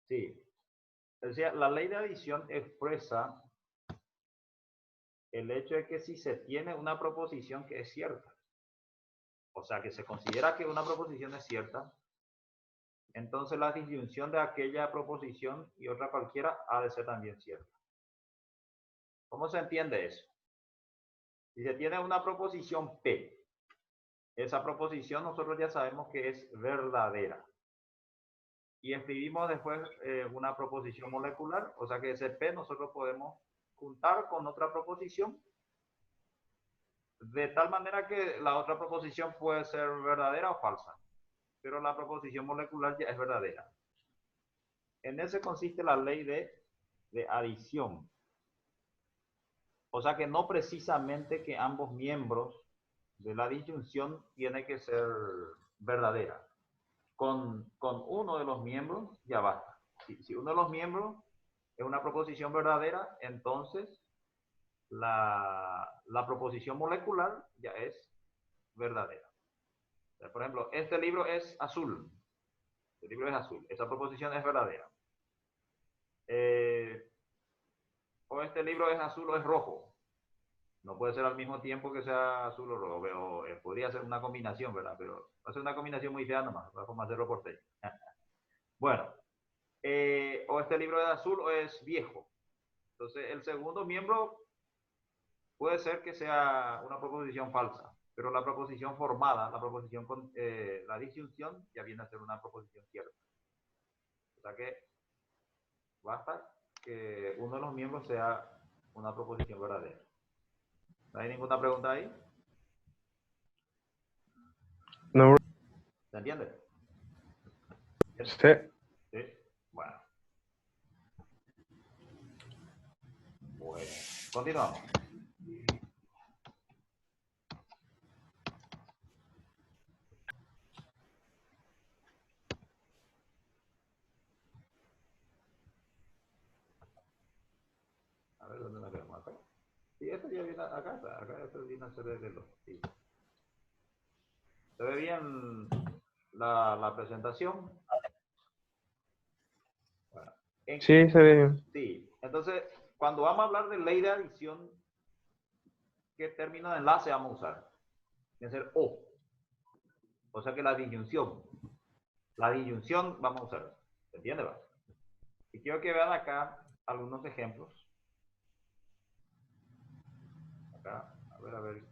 Sí. O sea, la ley de adición expresa el hecho de que si se tiene una proposición que es cierta, o sea, que se considera que una proposición es cierta, entonces la disyunción de aquella proposición y otra cualquiera ha de ser también cierta. ¿Cómo se entiende eso? Si se tiene una proposición P, esa proposición nosotros ya sabemos que es verdadera. Y escribimos después una proposición molecular, o sea que ese P nosotros podemos juntar con otra proposición de tal manera que la otra proposición puede ser verdadera o falsa, pero la proposición molecular ya es verdadera. En ese consiste la ley de adición. O sea que no precisamente que ambos miembros de la disyunción tiene que ser verdadera. Con uno de los miembros ya basta. Si uno de los miembros es una proposición verdadera, entonces la proposición molecular ya es verdadera. O sea, por ejemplo, este libro es azul. Este libro es azul. Esa proposición es verdadera. O este libro es azul o es rojo. No puede ser al mismo tiempo que sea azul o rojo. Pero, podría ser una combinación, ¿verdad? Pero va a ser una combinación muy fea nomás. Vamos a hacerlo por seis. Bueno, o este libro es azul o es viejo. Entonces, el segundo miembro puede ser que sea una proposición falsa, pero la proposición formada, la proposición con la disyunción, ya viene a ser una proposición cierta. O sea que basta que uno de los miembros sea una proposición verdadera. ¿No hay ninguna pregunta ahí? No. ¿Se entiende? Sí. Sí. Bueno. Bueno. Continuamos. A ver dónde nos quedamos acá. Sí, esto ya viene acá, acá esto viene a ser de los. Sí. ¿Se ve bien la presentación? Bueno, Sí, se ve bien. sí, entonces, cuando vamos a hablar de ley de adición, ¿qué término de enlace vamos a usar? Tiene que ser O. O sea que la disyunción vamos a usar. ¿Se entiende? ¿Va? Y quiero que vean acá algunos ejemplos. Acá, a ver,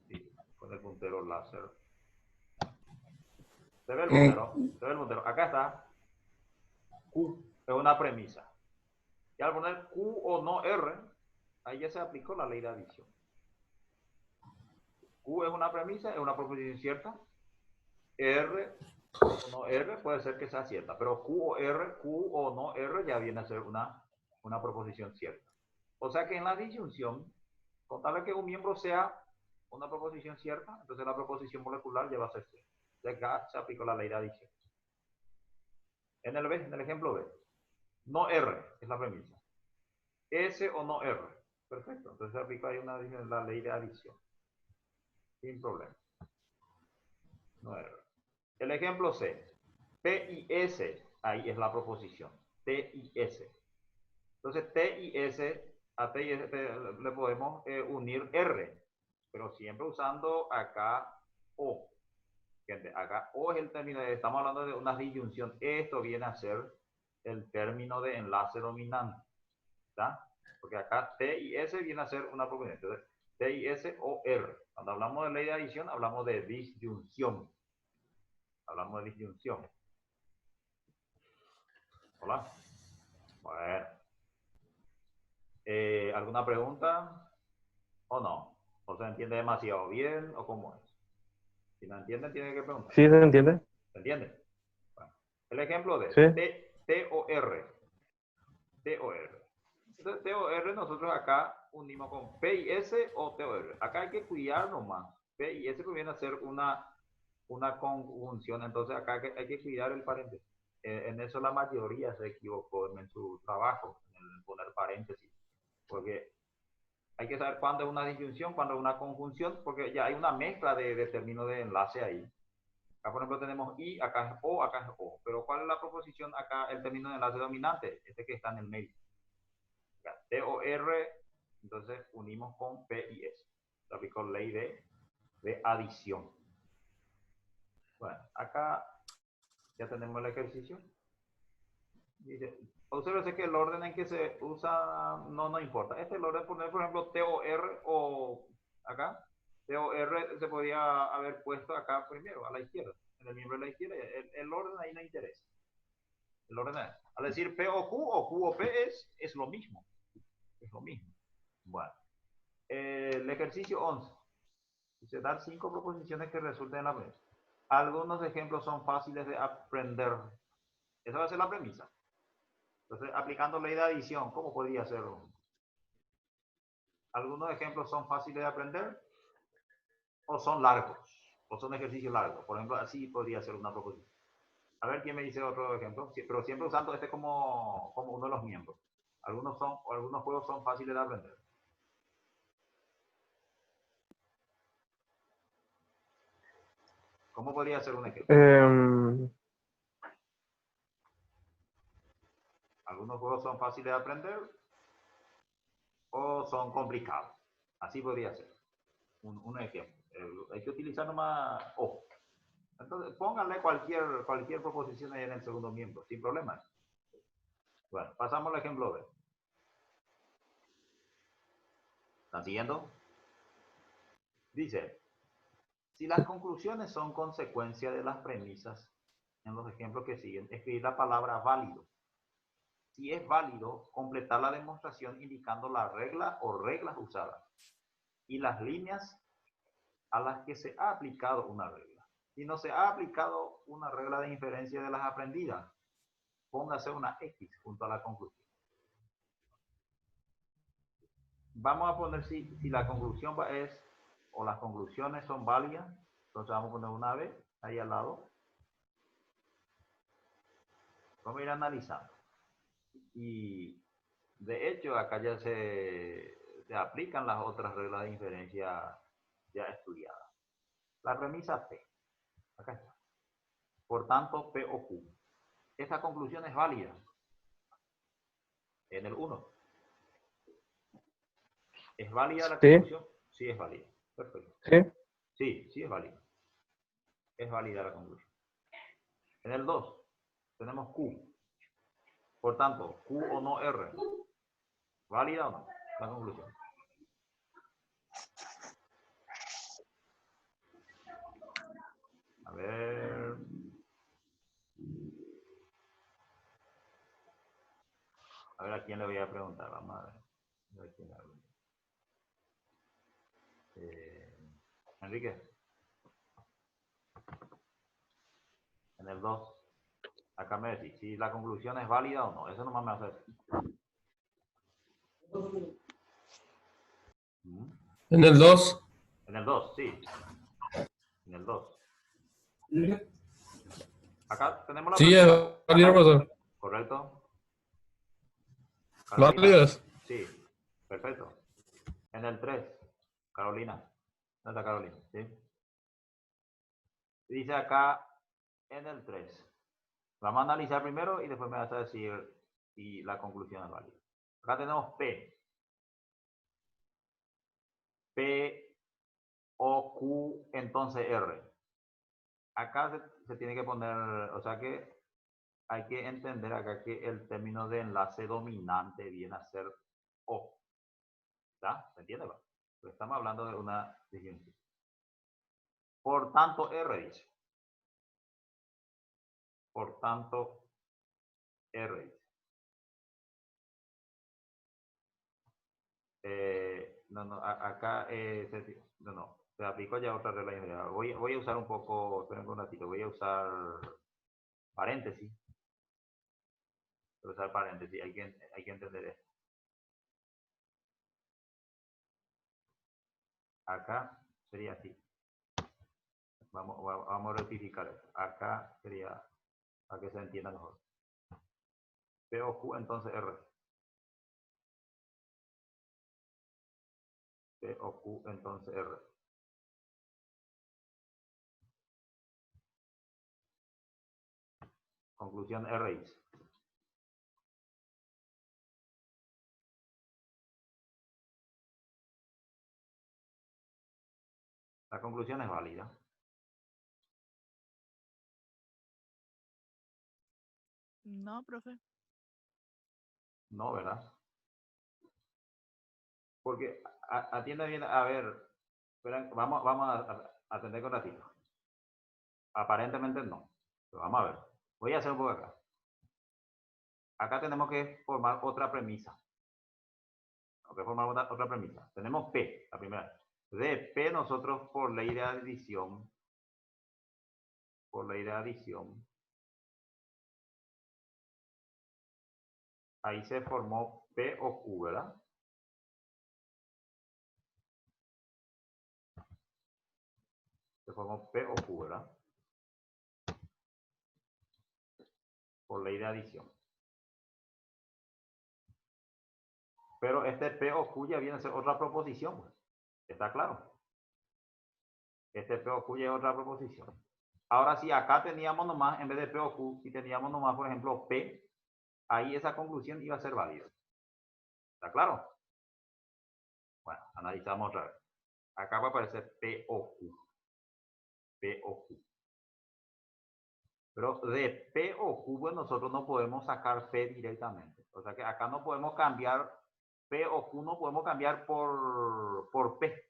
sí, con el puntero láser. ¿Se ve el puntero? ¿Se ve el puntero? Acá está. Q es una premisa. Y al poner Q o no R, ahí ya se aplicó la ley de adición. Q es una premisa, es una proposición cierta. R o no R puede ser que sea cierta, pero Q o no R ya viene a ser una proposición cierta. O sea que en la disyunción, con tal de que un miembro sea una proposición cierta, entonces la proposición molecular ya va a ser cierta. De acá se aplicó la ley de adición. En el ejemplo B, no R es la premisa. S o no R. Perfecto, entonces se aplica ahí la ley de adición. Sin problema. No R. El ejemplo C, T y S, ahí es la proposición. T y S. Entonces T y S, a T y S le podemos unir R, pero siempre usando acá O. Gente, acá O es el término, estamos hablando de una disyunción. Esto viene a ser el término de enlace dominante. ¿Está? Porque acá T y S viene a ser una proposición. Entonces, T y S o R. Cuando hablamos de ley de adición, hablamos de disyunción. Hablamos de disyunción. Hola. Bueno. ¿Alguna pregunta? ¿O no? ¿O se entiende demasiado bien? ¿O cómo es? Si no entienden, tienen que preguntar. Sí, se entiende. ¿Se entiende? Bueno, el ejemplo de Sí. T o R. T o R. Entonces, T o R nosotros acá unimos con P y S o T o R. Acá hay que cuidar nomás. P y S viene a ser una conjunción. Entonces acá hay que cuidar el paréntesis. En eso la mayoría se equivocó en su trabajo, en poner paréntesis. Porque hay que saber cuándo es una disyunción, cuándo es una conjunción, porque ya hay una mezcla de términos de enlace ahí. Acá, por ejemplo, tenemos I, acá es O, acá es O. Pero ¿cuál es la proposición acá? El término de enlace dominante, este que está en el medio. Acá, T o R, entonces unimos con P y S. Se aplicó ley de adición. Bueno, acá ya tenemos el ejercicio. Dice, observe que el orden en que se usa no importa. Este es el orden, poner por ejemplo T o R o acá. T o R se podía haber puesto acá primero, a la izquierda, en el miembro de la izquierda. El orden ahí no interesa. El orden es, al decir P o Q o P es lo mismo. Es lo mismo. Bueno, el ejercicio 11. Dice dar 5 proposiciones que resulten en la premisa. Algunos ejemplos son fáciles de aprender. Esa va a ser la premisa. Entonces, aplicando ley de adición, ¿cómo podría hacerlo? Algunos ejemplos son fáciles de aprender o son largos, o son ejercicios largos. Por ejemplo, así podría ser una proposición. A ver quién me dice otro ejemplo, pero siempre usando este como uno de los miembros. Algunos juegos son fáciles de aprender. ¿Cómo podría ser un ejemplo? Algunos juegos son fáciles de aprender o son complicados. Así podría ser un ejemplo. Hay que utilizar nomás O. Entonces, pónganle cualquier proposición ahí en el segundo miembro, sin problema. Bueno, pasamos al ejemplo B. ¿Están siguiendo? Dice, si las conclusiones son consecuencia de las premisas, en los ejemplos que siguen, escribir la palabra válido. Si es válido, completar la demostración indicando la regla o reglas usadas y las líneas a las que se ha aplicado una regla. Si no se ha aplicado una regla de inferencia de las aprendidas, póngase una X junto a la conclusión. Vamos a poner si la conclusión es, o las conclusiones son válidas, entonces vamos a poner una B ahí al lado. Vamos a ir analizando. Y de hecho, acá ya se aplican las otras reglas de inferencia ya estudiadas. La premisa P. Acá está. Por tanto, P o Q. Esta conclusión es válida. En el 1. ¿Es válida la Sí, conclusión? Sí, es válida. Perfecto. sí, Sí, es válida. Es válida la conclusión. En el 2 tenemos Q. Por tanto, Q o no R. ¿Válida o no la conclusión? A ver. A ver a quién le voy a preguntar. Vamos a ver. A ver quién le habla. Enrique. En el 2. Acá me decís si la conclusión es válida o no. Eso nomás me hace decir. En el 2. En el 2, sí. En el 2. Acá tenemos la Sí, es premisa. válido, profesor. ¿Correcto? Carolina. Válidas. Sí, perfecto. En el 3, Carolina. ¿Dónde está Carolina? ¿Sí? Dice acá en el 3. Vamos a analizar primero y después me vas a decir si la conclusión es válida. Acá tenemos P. P o Q, entonces R. Acá se tiene que poner, o sea que hay que entender acá que el término de enlace dominante viene a ser O. ¿Está? ¿Se entiende? Pero estamos hablando de una disyuntiva. Por tanto, R dice. Por tanto, R dice. Acá se aplicó ya otra regla. Voy a usar un poco, esperen un ratito, voy a usar paréntesis. Voy a usar paréntesis, hay que entender esto. Acá sería así. Vamos a rectificar esto. Acá sería, para que se entienda mejor. P o Q, entonces R. P o Q, entonces R. Conclusión RX. La conclusión es válida. No, profe. No, ¿verdad? Porque atienda bien, a ver, esperen, vamos a atender con ratito. Aparentemente no, pero vamos a ver. Voy a hacer un poco acá. Acá tenemos que formar otra premisa. Tenemos que formar otra premisa. Tenemos P, la primera. De P nosotros por ley de adición, ahí se formó P o Q, ¿verdad? Se formó P o Q, ¿verdad? Por ley de adición. Pero este P o Q ya viene a ser otra proposición. ¿Está claro? Este P o Q ya es otra proposición. Ahora, si acá teníamos nomás, en vez de P o Q, si teníamos nomás, por ejemplo, P, ahí esa conclusión iba a ser válida. ¿Está claro? Bueno, analizamos otra vez. Acá va a aparecer P o Q. P o Q. Pero de P o Q, pues nosotros no podemos sacar P directamente. O sea que acá no podemos cambiar P o Q, no podemos cambiar por P.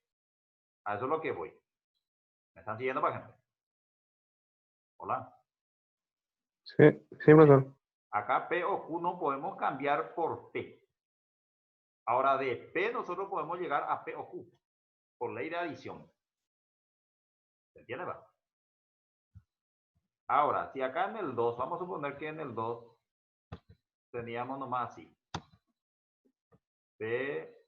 A eso es lo que voy. ¿Me están siguiendo, por ejemplo? Hola. Sí, sí, profesor. Acá P o Q no podemos cambiar por P. Ahora de P nosotros podemos llegar a P o Q por ley de adición. ¿Se entiende? ¿Va? Ahora, si acá en el 2, vamos a suponer que en el 2 teníamos nomás así. P,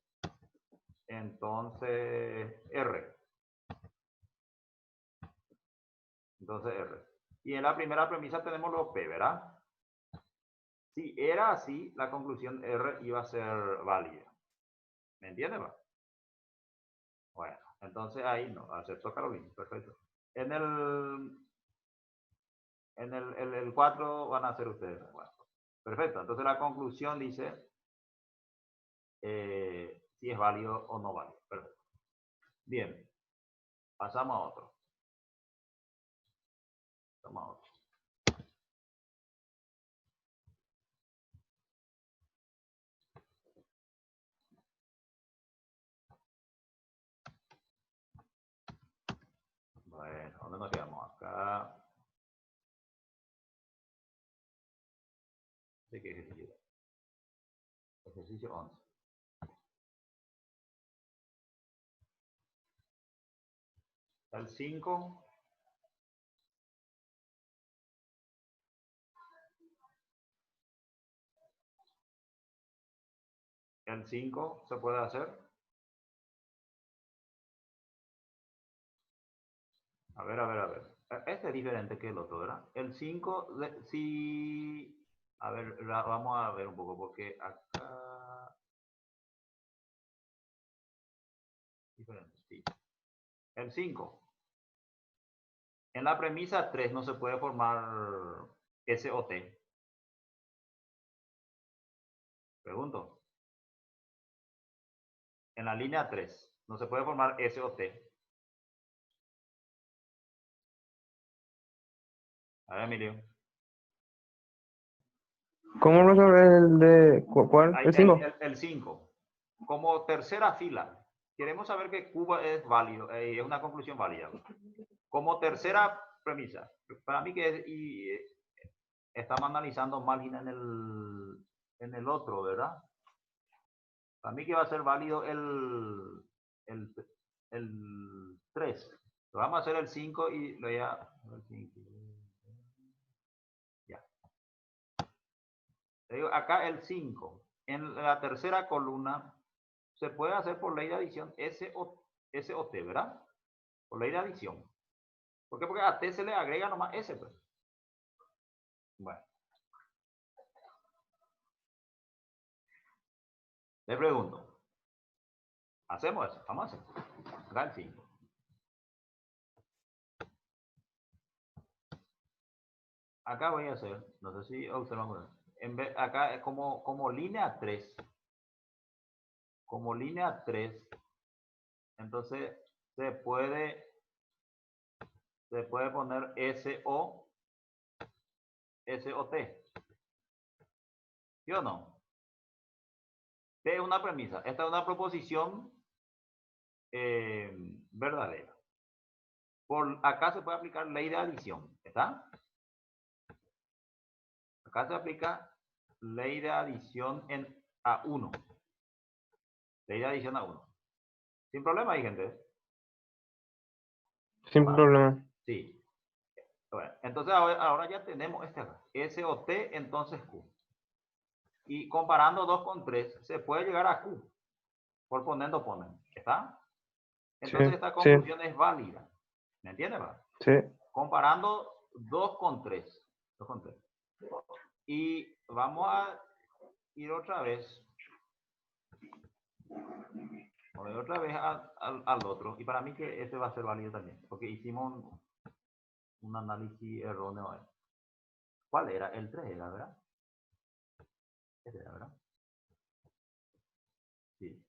entonces R. Entonces R. Y en la primera premisa tenemos los P, ¿verdad? Si era así, la conclusión R iba a ser válida. ¿Me entiendes? ¿Va? Bueno, entonces ahí no, aceptó Carolina, perfecto. En el 4 van a ser ustedes. Bueno, perfecto, entonces la conclusión dice si es válido o no válido. Perfecto. Bien, pasamos a otro. Pasamos a otro. Bueno, ¿dónde nos quedamos? Acá. ¿De qué ejercicio? Ejercicio 11. El 5. El 5 se puede hacer. A ver. Este es diferente que el otro, ¿verdad? El 5, si... A ver, vamos a ver un poco, porque acá... Diferente, sí. El 5. En la premisa 3 no se puede formar S o T. Pregunto. En la línea 3 no se puede formar S o T. A ver, Emilio. ¿Cómo, profesor? ¿El de cuál? Ahí, ¿El 5? el 5. Como tercera fila. Queremos saber que Cuba es válido, es una conclusión válida. Como tercera premisa. Para mí que es, y estamos analizando margen en el otro, ¿verdad? Para mí que va a ser válido el 3. Lo vamos a hacer el 5 y lo ya. Ya. Te digo, acá el 5. En la tercera columna se puede hacer por ley de adición S o T, ¿verdad? Por ley de adición. ¿Por qué? Porque a T se le agrega nomás S, pues. Bueno. Le pregunto. ¿Hacemos eso? Vamos a hacer. Acá el 5. acá voy a hacer, no sé si observamos, en vez, acá es como línea 3, como línea 3, entonces se puede poner SOT, ¿sí o no? T es una premisa, esta es una proposición verdadera. Por acá se puede aplicar ley de adición, ¿está? Acá se aplica ley de adición en A1. Ley de adición A1. Sin problema ahí, gente. Sin Ah, problema. sí. Bueno, entonces ahora ya tenemos este acá. SOT, entonces Q. Y comparando 2 con 3, se puede llegar a Q. Por poniendo ponen. ¿Está? Sí, Entonces esta sí, conclusión es válida. ¿Me entiendes? sí. Comparando 2 con 3. 2 con 3. Y vamos a ir otra vez. Vamos a ir otra vez al otro. Y para mí que este va a ser válido también. Porque hicimos un análisis erróneo. ¿Cuál era? El 3 era, ¿verdad? Este era, ¿verdad? Sí.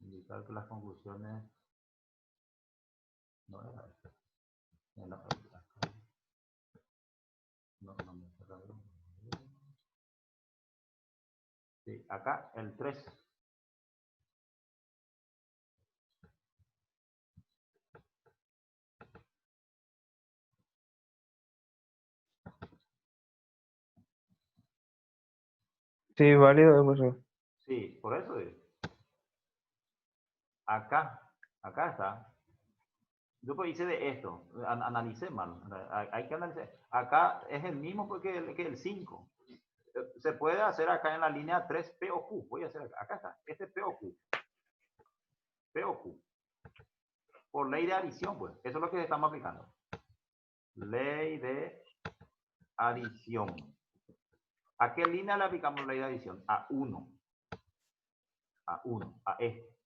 Indicar que las conclusiones no era esto. No me cerraron. Sí, acá el 3. Sí, válido, profesor. Sí, por eso es. Acá está. Yo pues hice de esto, analicé mal, hay que analizar. Acá es el mismo que el 5. Se puede hacer acá en la línea 3 P o Q. Voy a hacer acá está, este P o Q. P o Q. Por ley de adición, pues. Eso es lo que estamos aplicando. Ley de adición. ¿A qué línea le aplicamos ley de adición? A 1. A 1, a este.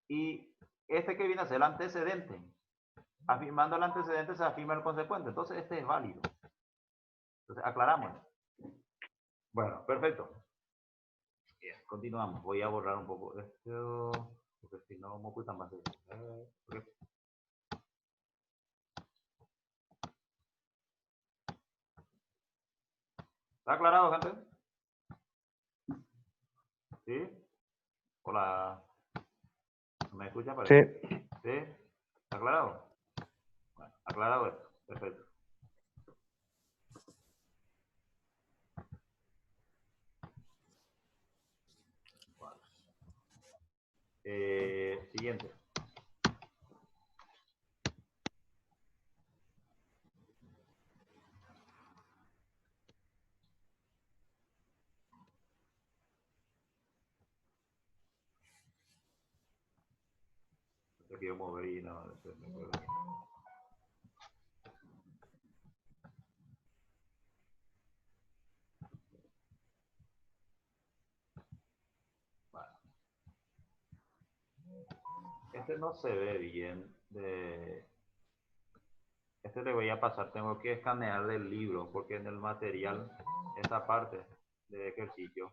Y este que viene a ser el antecedente. Afirmando el antecedente se afirma el consecuente. Entonces este es válido. Entonces aclaramos. Bueno, perfecto. Bien, continuamos. Voy a borrar un poco esto. Porque si no, me ocultan más. Okay. ¿Está aclarado, gente? ¿Sí? Hola. ¿Me escuchan? Sí, ¿Sí? ¿Está aclarado? Bueno, aclarado esto. Perfecto. Siguiente. Lo quiero mover y no. Bueno. Este no se ve bien. Este le voy a pasar. Tengo que escanear del libro porque en el material, esa parte de ejercicio,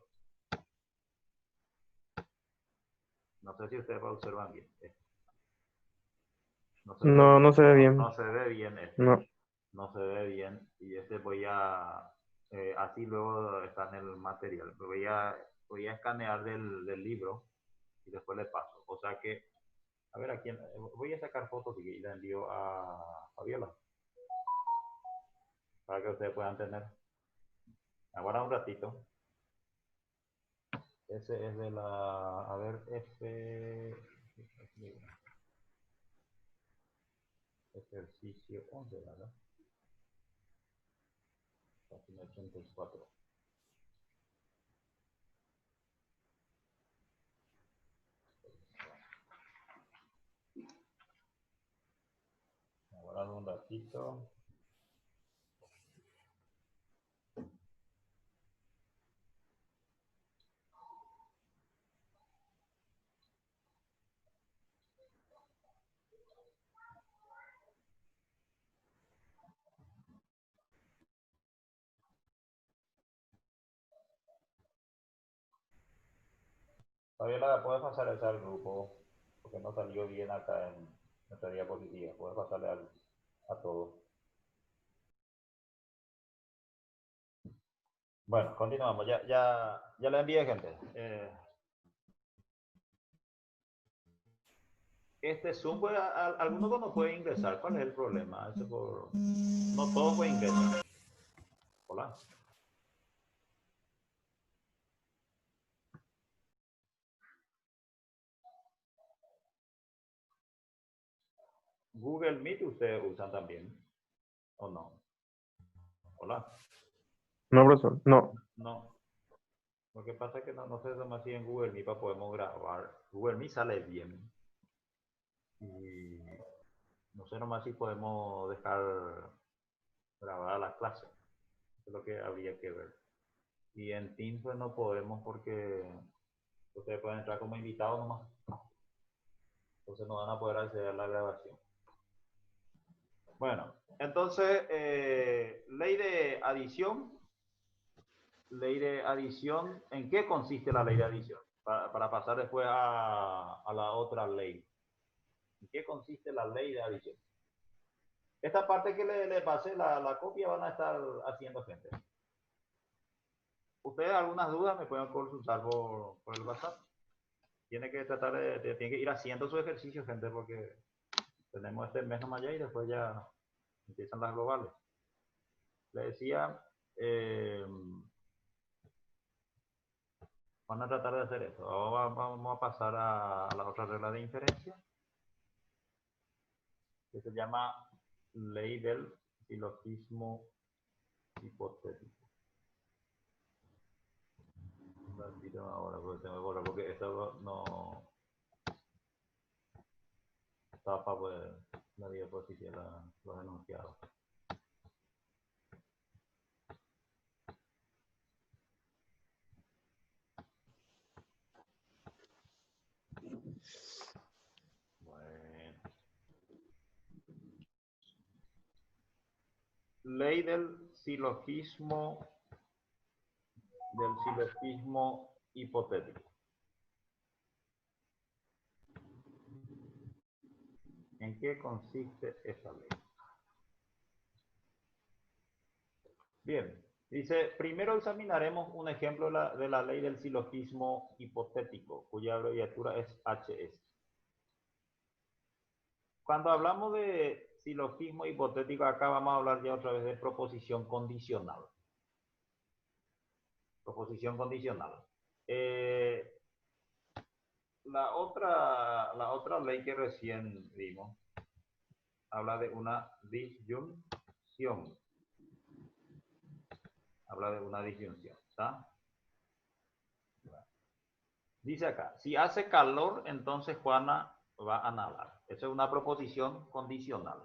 no sé si ustedes observan bien. No se ve, no, no se ve bien. no se ve bien este. No. No se ve bien. Y este voy a, así luego está en el material. Voy a escanear del libro y después le paso. O sea que, a ver, aquí voy a sacar fotos y la envío a Fabiola para que ustedes puedan tener. Ahora un ratito. Ese es de la, a ver, ejercicio 11, ¿verdad? Página 84. Ahora un ratito. Fabiola, ¿puedes pasar esa al grupo? Porque no salió bien acá en nuestra diapositiva. ¿Puedes pasarle a todos? Bueno, continuamos. Ya le envié, gente. Este Zoom, pues, algunos no pueden ingresar. ¿Cuál es el problema? No todos pueden ingresar. Hola. Google Meet ustedes usan también, ¿o no? Hola. No, profesor, no. No. Lo que pasa es que no sé cómo así en Google Meet podemos grabar. Google Meet sale bien. Y no sé nomás si podemos dejar grabar la clase. Eso es lo que habría que ver. Y en Teams pues no podemos porque ustedes pueden entrar como invitados nomás. Entonces no van a poder acceder a la grabación. Bueno, entonces, ley de adición. Ley de adición, ¿en qué consiste la ley de adición? Para pasar después a la otra ley. ¿En qué consiste la ley de adición? Esta parte que le pasé, la copia, van a estar haciendo, gente. Ustedes algunas dudas me pueden consultar por el WhatsApp. Tiene que tratar tiene que ir haciendo su ejercicio, gente, porque tenemos este mes nomás ya y después ya empiezan las globales. Le decía, van a tratar de hacer esto. Ahora vamos a pasar a la otra regla de inferencia, que se llama ley del silogismo hipotético. Un ratito ahora, porque se me borra, porque esto no tapa pues, la diapositiva, los enunciados. Bueno. Ley del silogismo hipotético. ¿En qué consiste esta ley? Bien, dice, primero examinaremos un ejemplo de la ley del silogismo hipotético, cuya abreviatura es HS. Cuando hablamos de silogismo hipotético, acá vamos a hablar ya otra vez de proposición condicional. Proposición condicional. La otra ley que recién vimos habla de una disyunción. Habla de una disyunción, ¿está? Dice acá, si hace calor, entonces Juana va a nadar. Esa es una proposición condicional.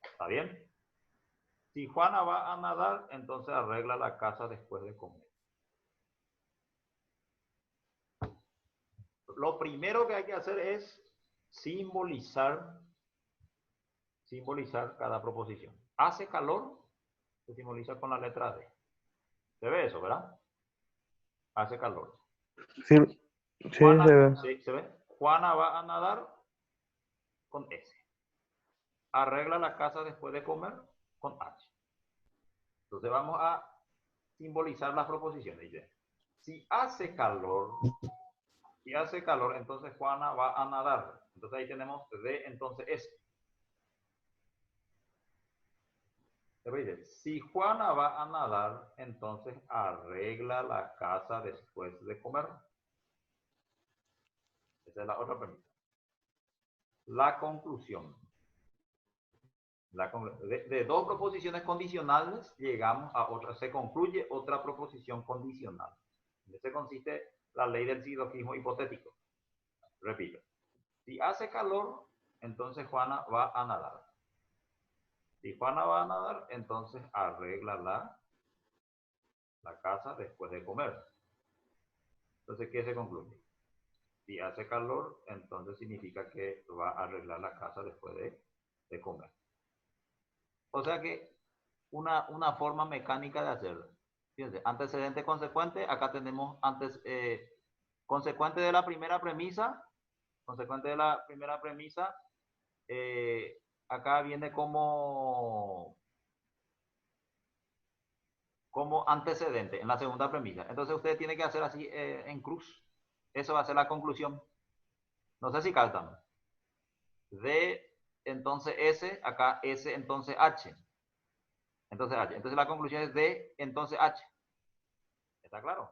¿Está bien? Si Juana va a nadar, entonces arregla la casa después de comer. Lo primero que hay que hacer es simbolizar cada proposición. Hace calor, se simboliza con la letra D. ¿Se ve eso, verdad? Hace calor. Sí, sí, Juana, se ve. ¿sí, se ve? Juana va a nadar con S. Arregla la casa después de comer con H. Entonces vamos a simbolizar las proposiciones. Dice, si hace calor, entonces Juana va a nadar. Entonces ahí tenemos D, entonces S. Dice, si Juana va a nadar, entonces arregla la casa después de comer. Esa es la otra premisa. La conclusión. De dos proposiciones condicionales llegamos a otra, se concluye otra proposición condicional. En eso consiste la ley del silogismo hipotético. Repito, si hace calor, entonces Juana va a nadar. Si Juana va a nadar, entonces arregla la casa después de comer. Entonces, ¿qué se concluye? Si hace calor, entonces significa que va a arreglar la casa después de comer. O sea que una forma mecánica de hacerlo. Fíjense, antecedente consecuente, acá tenemos consecuente de la primera premisa, consecuente de la primera premisa, acá viene como antecedente en la segunda premisa. Entonces usted tiene que hacer así en cruz. Eso va a ser la conclusión. No sé si captan. D, entonces S, acá S, entonces H. Entonces H. Entonces la conclusión es D, entonces H. ¿Está claro?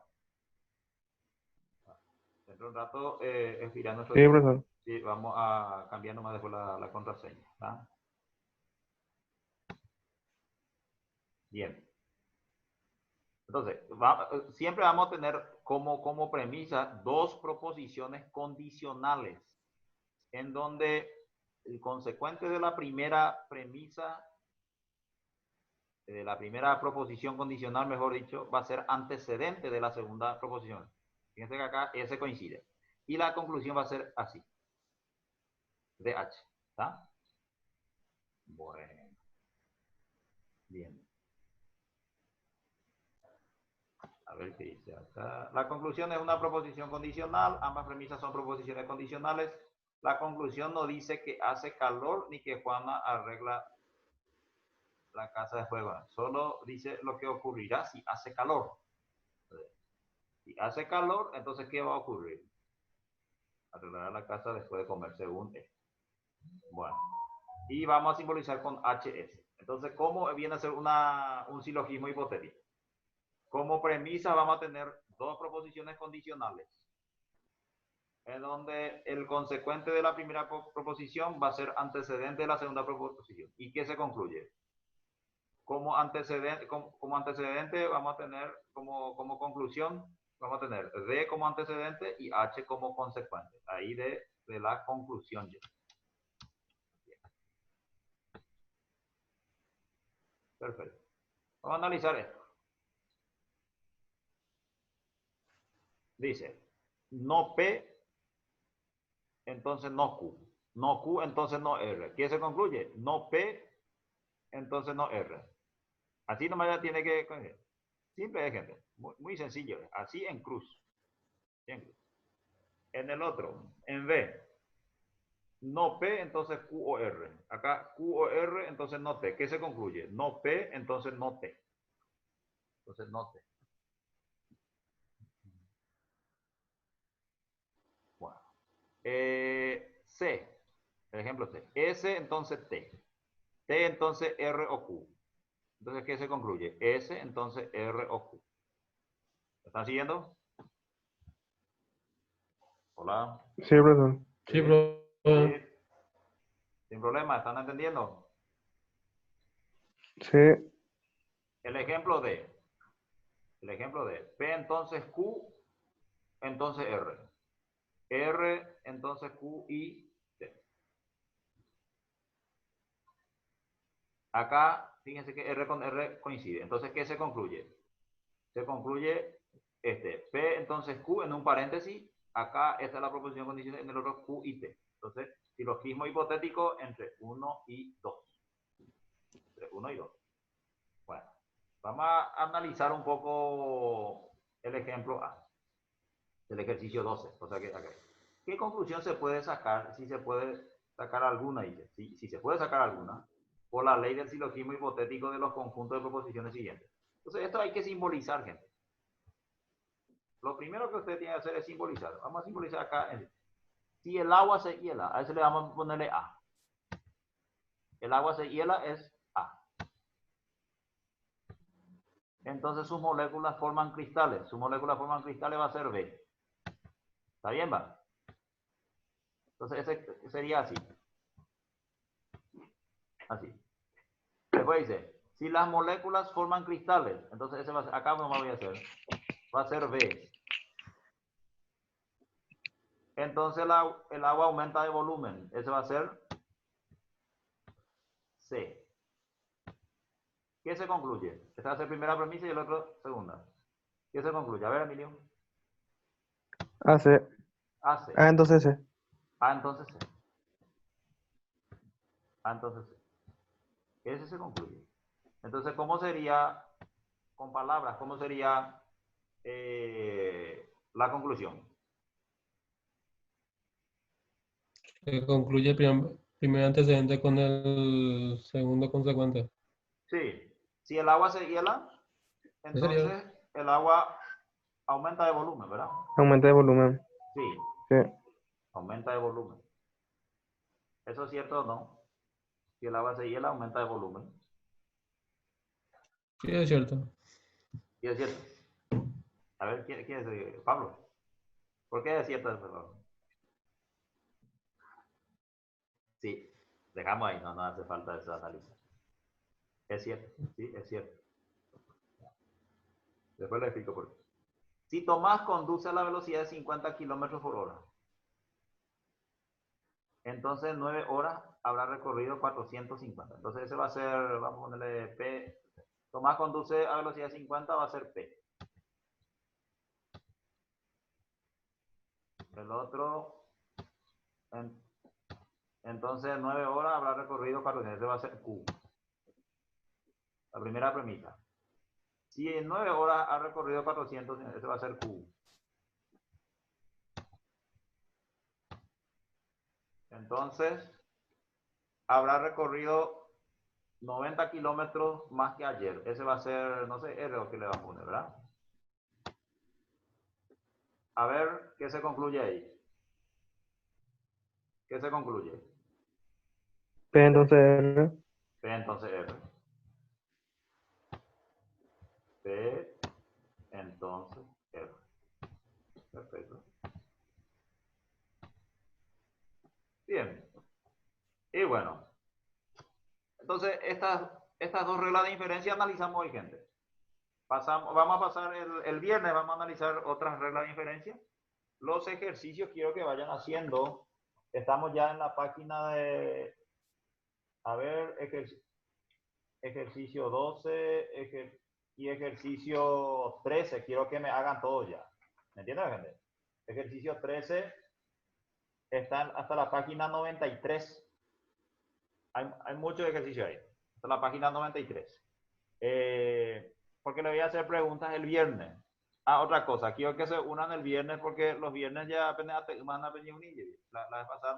Dentro de un rato expirando nuestro Sí, tiempo. profesor. Sí, vamos a cambiar nomás después la contraseña. ¿Tá? Bien. Entonces, siempre vamos a tener como premisa dos proposiciones condicionales, en donde el consecuente de la primera premisa, de la primera proposición condicional, mejor dicho, va a ser antecedente de la segunda proposición. Fíjense que acá ese coincide. Y la conclusión va a ser así, de H. ¿Está? Bueno. Bien. A ver qué dice acá. La conclusión es una proposición condicional. Ambas premisas son proposiciones condicionales. La conclusión no dice que hace calor ni que Juana arregla la casa de fuego. Solo dice lo que ocurrirá si hace calor. Si hace calor, entonces ¿qué va a ocurrir? Arreglará la casa después de comer, según esto. Bueno. Y vamos a simbolizar con HS. Entonces, ¿cómo viene a ser un silogismo hipotético? Como premisa vamos a tener dos proposiciones condicionales, en donde el consecuente de la primera proposición va a ser antecedente de la segunda proposición. ¿Y qué se concluye? Como antecedente vamos a tener, como conclusión, vamos a tener D como antecedente y H como consecuente. Ahí de la conclusión ya. Perfecto. Vamos a analizar esto. Dice, no P, entonces no Q. No Q, entonces no R. ¿Qué se concluye? No P, entonces no R. Así nomás ya tiene que... Simple de gente. Muy, muy sencillo. Así en cruz. En cruz. En el otro, en B. No P, entonces Q o R. Acá Q o R, entonces no T. ¿Qué se concluye? No P, entonces no T. Entonces no T. Bueno. C. El ejemplo C. S, entonces T. T, entonces R o Q. Entonces, ¿qué se concluye? S, entonces R o Q. ¿Están siguiendo? Hola. Sí, profesor. Sí, Sí. profe. Sí. Sin problema, ¿están entendiendo? Sí, El ejemplo de P entonces Q, entonces R. R, entonces Q y T. Acá, fíjense que R con R coincide. Entonces, ¿qué se concluye? Se concluye P, entonces Q en un paréntesis. Acá esta es la proposición condicional en el otro Q y T. Entonces, silogismo hipotético entre 1 y 2. Entre 1 y 2. Bueno, vamos a analizar un poco el ejemplo A, del ejercicio 12. O sea que acá. ¿Qué conclusión se puede sacar? Si se puede sacar alguna, dice. Si se puede sacar alguna, por la ley del silogismo hipotético de los conjuntos de proposiciones siguientes. Entonces, esto hay que simbolizar, gente. Lo primero que usted tiene que hacer es simbolizar. Vamos a simbolizar acá. Si el agua se hiela, a eso le vamos a ponerle A. El agua se hiela es A. Entonces sus moléculas forman cristales. Sus moléculas forman cristales va a ser B. ¿Está bien, va? Entonces ese sería así. Así. Después dice, si las moléculas forman cristales, entonces ese va a ser, acá no me voy a hacer. Va a ser B. Entonces el agua aumenta de volumen. Ese va a ser C. ¿Qué se concluye? Esta va a ser primera premisa y el otro segunda. ¿Qué se concluye? A ver, Emilio. hace. AC. Ah, entonces sí. A entonces C. A entonces C. Ese se concluye. Entonces, ¿cómo sería con palabras, ¿cómo sería la conclusión? Que concluye primer antecedente con el segundo consecuente. Sí, si el agua se hiela, ¿Qué sería? entonces el agua aumenta de volumen, ¿verdad? Aumenta de volumen. Sí, Sí. aumenta de volumen. ¿Eso es cierto o no? Si el agua se hiela, aumenta de volumen. Sí, es cierto. Y es cierto. A ver, ¿quién es? Pablo. ¿Por qué es cierto eso? Sí, dejamos ahí, no hace falta ese análisis. Es cierto, sí, es cierto. Después le explico por qué. Si Tomás conduce a la velocidad de 50 kilómetros por hora, entonces en 9 horas habrá recorrido 450. Entonces ese va a ser, vamos a ponerle P. Tomás conduce a velocidad de 50, va a ser P. El otro, entonces en 9 horas habrá recorrido 400. Ese va a ser Q. La primera premisa. Si en 9 horas ha recorrido 400, ese va a ser Q. Entonces, habrá recorrido 90 kilómetros más que ayer. Ese va a ser, no sé, R o qué le va a poner, ¿verdad? A ver, ¿qué se concluye ahí? ¿Qué se concluye? P entonces R. P entonces R. P entonces R. Perfecto. Bien. Y bueno, entonces estas dos reglas de inferencia analizamos hoy, gente. Vamos a pasar el viernes, vamos a analizar otras reglas de inferencia. Los ejercicios quiero que vayan haciendo. Estamos ya en la página de, a ver, ejercicio 12 y ejercicio 13. Quiero que me hagan todo ya. ¿Me entienden, gente? Ejercicio 13 está hasta la página 93. Hay muchos ejercicios ahí. Hasta la página 93. Porque le voy a hacer preguntas el viernes. Ah, otra cosa, quiero que se unan el viernes porque los viernes ya apenas van a venir unir. La vez pasada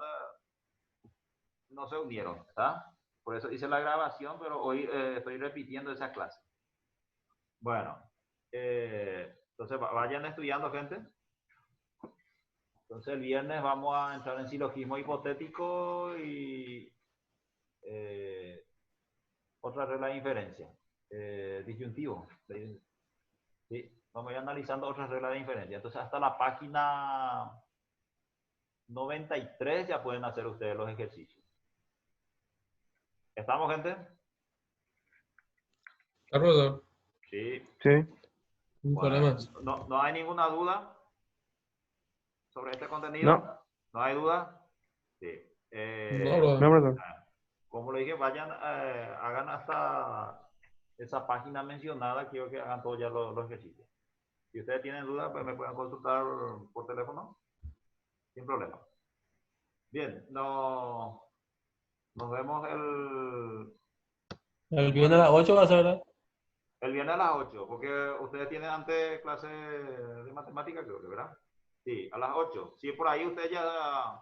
no se unieron, ¿está? Por eso hice la grabación, pero hoy estoy repitiendo esa clase. Bueno, entonces vayan estudiando, gente. Entonces el viernes vamos a entrar en silogismo hipotético y otra regla de inferencia. Disyuntivo. Sí, vamos a ir analizando otras reglas de inferencia. Entonces hasta la página 93 ya pueden hacer ustedes los ejercicios. ¿Estamos, gente? Claro, profesor. Sí. Sí. Sin Bueno, problemas. no hay ninguna duda sobre este contenido. No. ¿No hay duda? Sí. No, No, profesor. profesor. Como le dije, vayan, hagan hasta esa página mencionada. Quiero que hagan todos ya los ejercicios. Si ustedes tienen dudas, pues me pueden consultar por teléfono. Sin problema. Bien, nos vemos El viernes a las 8 va a ser, ¿verdad? el viernes a las 8, porque ustedes tienen antes clase de matemática, creo que, ¿verdad? Sí, a las 8. Si por ahí ustedes ya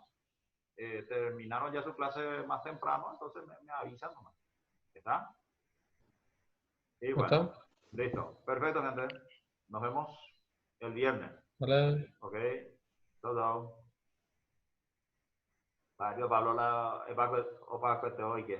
terminaron ya su clase más temprano, entonces me avisan nomás. ¿Está? Y ¿No bueno, está? listo. Perfecto, gente. Nos vemos el viernes. Vale. ¿Ok? Chao. Adiós, Pablo, o para que te oiga.